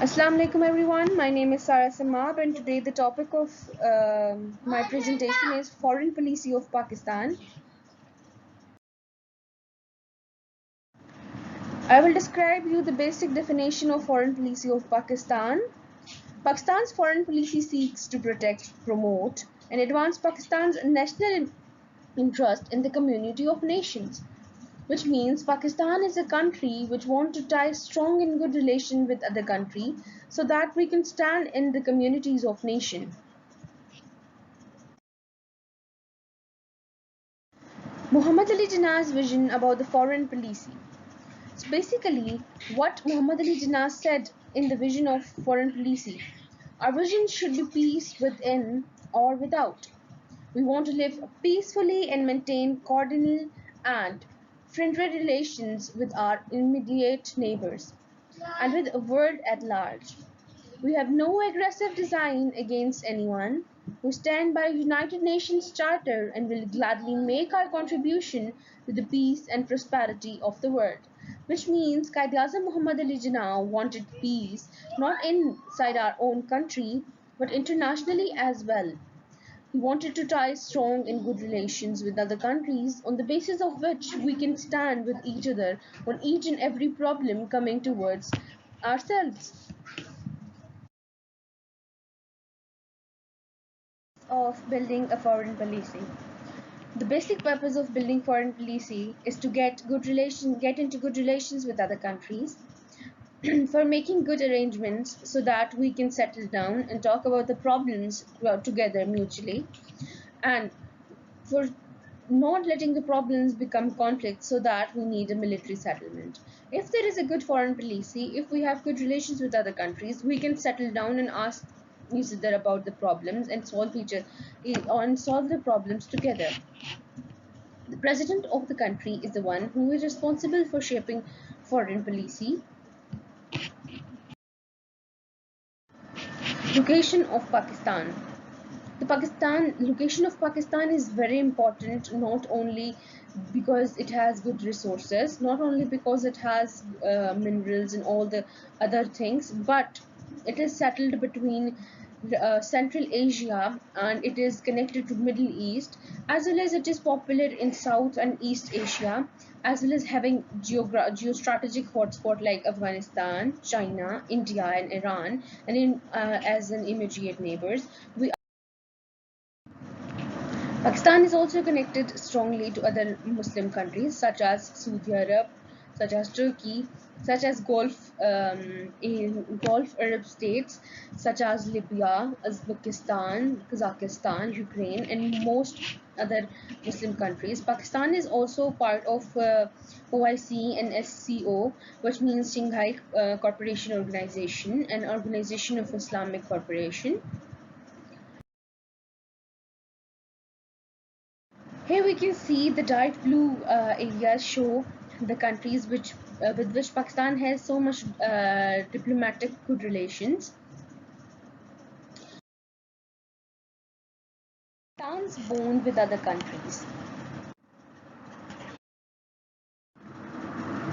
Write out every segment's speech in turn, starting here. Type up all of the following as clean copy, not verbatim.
Assalamu alaikum everyone, my name is Sara Seemab and today the topic of my presentation is Foreign Policy of Pakistan. I will describe you the basic definition of foreign policy of Pakistan. Pakistan's foreign policy seeks to protect, promote and advance Pakistan's national interest in the community of nations, which means Pakistan is a country which wants to tie strong and good relation with other country so that we can stand in the communities of nation. Muhammad Ali Jinnah's vision about the foreign policy. So basically, what Muhammad Ali Jinnah said in the vision of foreign policy, our vision should be peace within or without. We want to live peacefully and maintain cordial and friendly relations with our immediate neighbors and with the world at large. We have no aggressive design against anyone. We stand by United Nations Charter and will gladly make our contribution to the peace and prosperity of the world. Which means Quaid-e-Azam Muhammad Ali Jinnah wanted peace not inside our own country but internationally as well. He wanted to tie strong and good relations with other countries on the basis of which we can stand with each other on each and every problem coming towards ourselves. Of building a foreign policy. The basic purpose of building foreign policy is to get into good relations with other countries, for making good arrangements so that we can settle down and talk about the problems together mutually, and for not letting the problems become conflicts so that we need a military settlement. If there is a good foreign policy, if we have good relations with other countries, we can settle down and ask each other about the problems and solve the problems together. The president of the country is the one who is responsible for shaping foreign policy. Location of Pakistan. The location of Pakistan is very important, not only because it has good resources, not only because it has minerals and all the other things, but it is settled between Central Asia and it is connected to Middle East, as well as it is popular in South and East Asia, as well as having geostrategic hotspot like Afghanistan, China, India and Iran, and as an immediate neighbors. Pakistan is also connected strongly to other Muslim countries such as Saudi Arab, such as Turkey, such as Gulf Arab states such as Libya, Uzbekistan, Kazakhstan, Ukraine, and most other Muslim countries. Pakistan is also part of OIC and SCO, which means Shanghai Cooperation Organization, an organization of Islamic cooperation. Here we can see the dark blue areas show the countries with which Pakistan has so much diplomatic good relations. Pakistan's bond with other countries.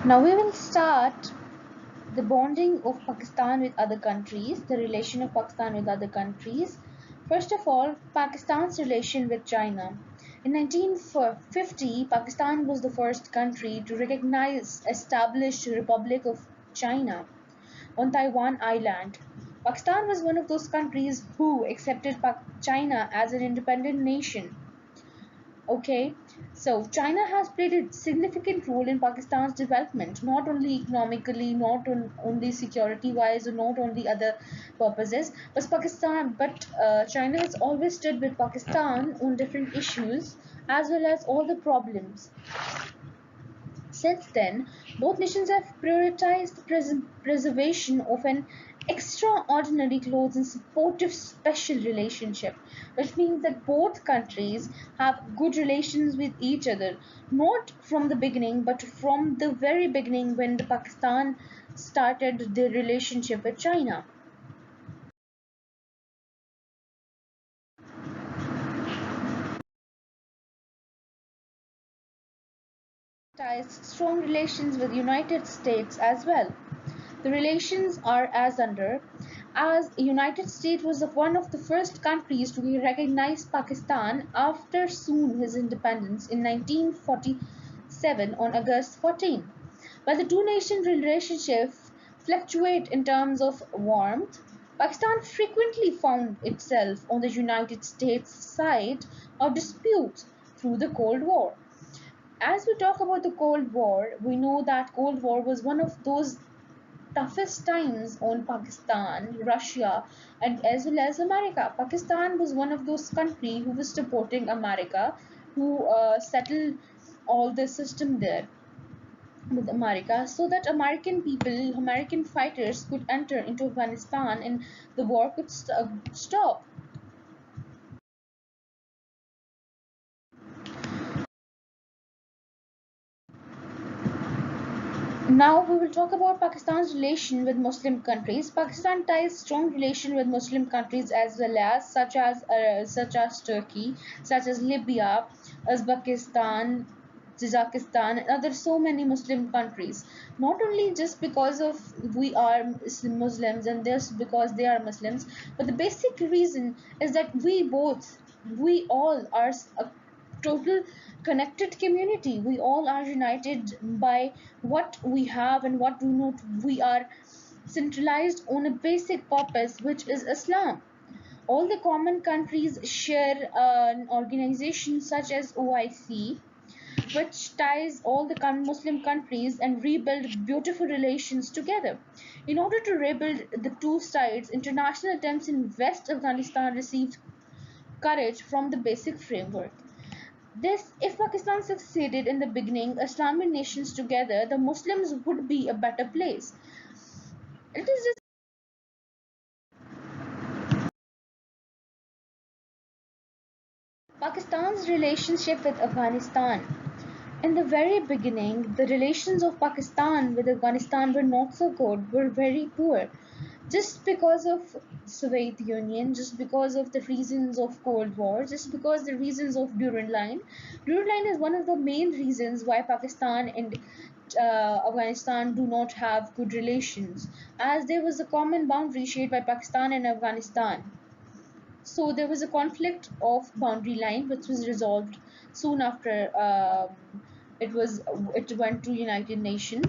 Now we will start the bonding of Pakistan with other countries, the relation of Pakistan with other countries. First of all, Pakistan's relation with China. In 1950, Pakistan was the first country to recognize established Republic of China on Taiwan Island. Pakistan was one of those countries who accepted China as an independent nation. Okay, so China has played a significant role in Pakistan's development, not only economically, not only security-wise, or not only other purposes, but China has always stood with Pakistan on different issues as well as all the problems. Since then, both nations have prioritized the preservation of an extraordinary close and supportive special relationship, which means that both countries have good relations with each other, not from the beginning, but from the very beginning when the Pakistan started their relationship with China. Ties strong relations with United States as well. The relations are as under, as United States was one of the first countries to recognize Pakistan after soon his independence in 1947 on August 14. While the two-nation relationship fluctuate in terms of warmth, Pakistan frequently found itself on the United States side of disputes through the Cold War. As we talk about the Cold War, we know that Cold War was one of those toughest times on Pakistan, Russia, and as well as America. Pakistan was one of those countries who was supporting America, who settled all the system there with America, so that American people, American fighters could enter into Afghanistan and the war could stop. Now we will talk about Pakistan's relation with Muslim countries. Pakistan ties strong relation with Muslim countries as well as such as Turkey, such as Libya, Uzbekistan, Tajikistan, and other so many Muslim countries. Not only just because of we are Muslims and just because they are Muslims, but the basic reason is that we all are a total connected community. We all are united by what we have and what do not. We are centralized on a basic purpose, which is Islam. All the common countries share an organization such as OIC, which ties all the Muslim countries and rebuild beautiful relations together. In order to rebuild the two sides, international attempts in West Afghanistan received courage from the basic framework. This, if Pakistan succeeded in the beginning, Islamic nations together, the Muslims would be a better place. It is just Pakistan's relationship with Afghanistan. In the very beginning, the relations of Pakistan with Afghanistan were not so good, were very poor. Just because of Soviet Union, just because of the reasons of Cold War, just because the reasons of Durand Line. Durand Line is one of the main reasons why Pakistan and Afghanistan do not have good relations, as there was a common boundary shared by Pakistan and Afghanistan. So there was a conflict of boundary line which was resolved soon after it was it went to United Nations.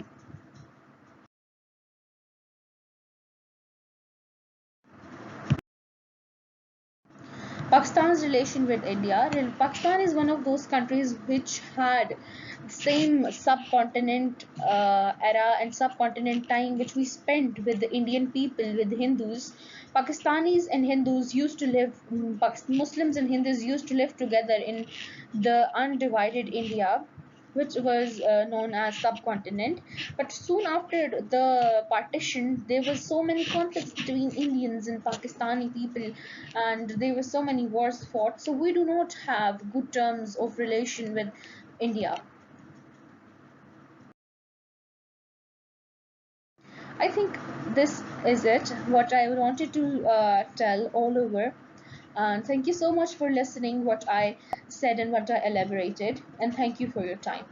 Pakistan's relation with India. Pakistan is one of those countries which had the same subcontinent era and subcontinent time which we spent with the Indian people, with Hindus. Pakistanis and Hindus used to live, Muslims and Hindus used to live together in the undivided India, which was known as subcontinent. But soon after the partition, there was so many conflicts between Indians and Pakistani people, and there were so many wars fought. So we do not have good terms of relation with India. I think this is it. What I wanted to tell all over. And thank you so much for listening what I said and what I elaborated. And thank you for your time.